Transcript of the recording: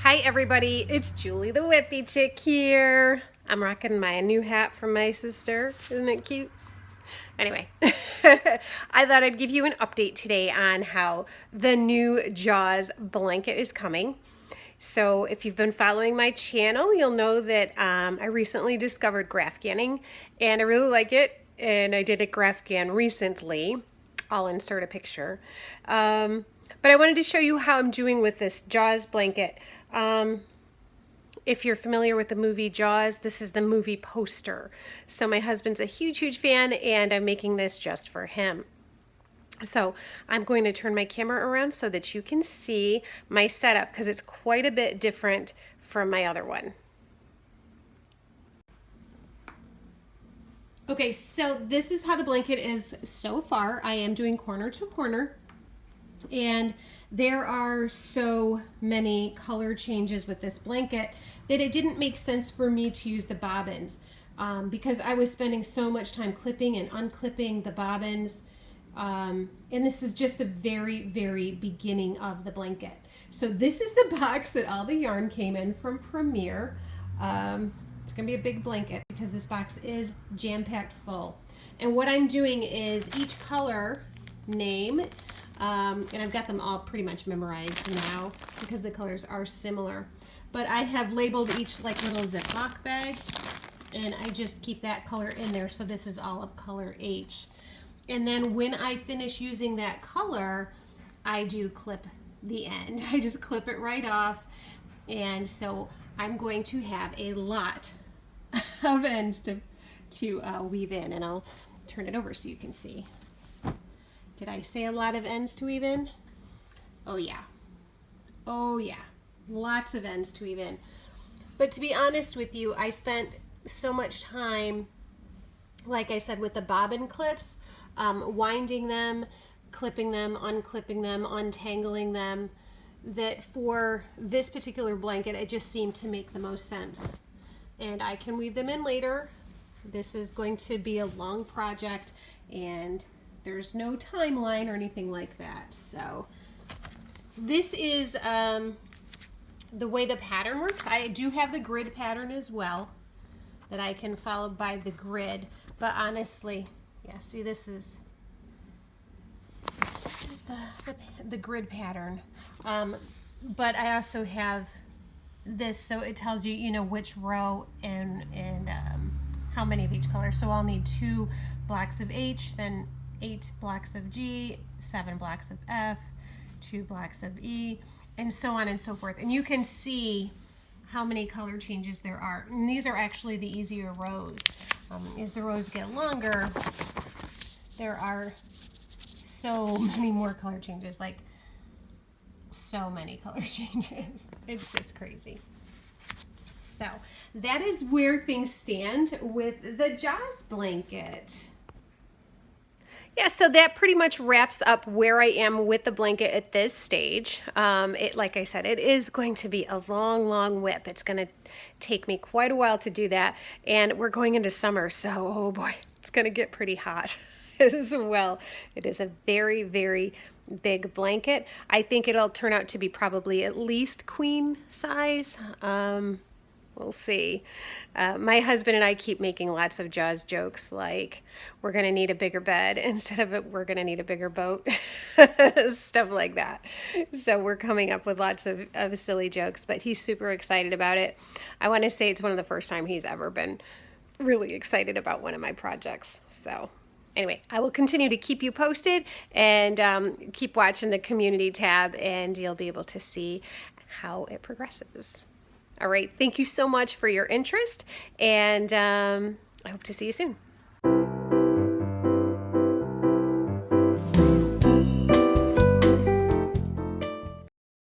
Hi everybody, it's Julie the Whippy Chick here. I'm rocking my new hat from my sister. Isn't it cute? Anyway, I thought I'd give you an update today on how the new Jaws blanket is coming. So if you've been following my channel, you'll know that I recently discovered Grafganning and I really like it. And I did a Grafgan recently. I'll insert a picture. But I wanted to show you how I'm doing with this Jaws blanket. If you're familiar with the movie Jaws, this is the movie poster. So my husband's a huge, huge fan, and I'm making this just for him. So I'm going to turn my camera around so that you can see my setup because it's quite a bit different from my other one. Okay, so this is how the blanket is so far. I am doing corner to corner, and there are so many color changes with this blanket that it didn't make sense for me to use the bobbins because I was spending so much time clipping and unclipping the bobbins. And this is just the very, very beginning of the blanket. So this is the box that all the yarn came in from Premier. It's gonna be a big blanket because this box is jam-packed full. And what I'm doing is each color name, and I've got them all pretty much memorized now because the colors are similar. But I have labeled each like little Ziploc bag, and I just keep that color in there. So this is all of color H. And then when I finish using that color, I do clip the end. I just clip it right off. And so I'm going to have a lot of ends to weave in, and I'll turn it over so you can see. Did I say a lot of ends to weave in? Oh yeah. Oh yeah. Lots of ends to weave in. But to be honest with you, I spent so much time, like I said, with the bobbin clips, winding them, clipping them, unclipping them, untangling them, that for this particular blanket, it just seemed to make the most sense. And I can weave them in later. This is going to be a long project, and there's no timeline or anything like that. So this is the way the pattern works. I do have the grid pattern as well that I can follow by the grid, but honestly, yeah, see, this is the grid pattern. But I also have this, so it tells you, you know, which row and how many of each color. So I'll need 2 blocks of H, then 8 blocks of G, 7 blocks of F, 2 blocks of E, and so on and so forth. And you can see how many color changes there are. And these are actually the easier rows. As the rows get longer, there are so many more color changes, like so many color changes. It's just crazy. So that is where things stand with the Jaws blanket. Yeah, so that pretty much wraps up where I am with the blanket at this stage. Like I said, it is going to be a long, long whip. It's going to take me quite a while to do that. And we're going into summer, so oh boy, it's going to get pretty hot as well. It is a very, very big blanket. I think it'll turn out to be probably at least queen size. We'll see. My husband and I keep making lots of Jaws jokes, like we're going to need a bigger bed instead of we're going to need a bigger boat, stuff like that. So we're coming up with lots of silly jokes, but he's super excited about it. I want to say it's one of the first time he's ever been really excited about one of my projects. So anyway, I will continue to keep you posted and keep watching the community tab, and you'll be able to see how it progresses. All right, thank you so much for your interest, and I hope to see you soon.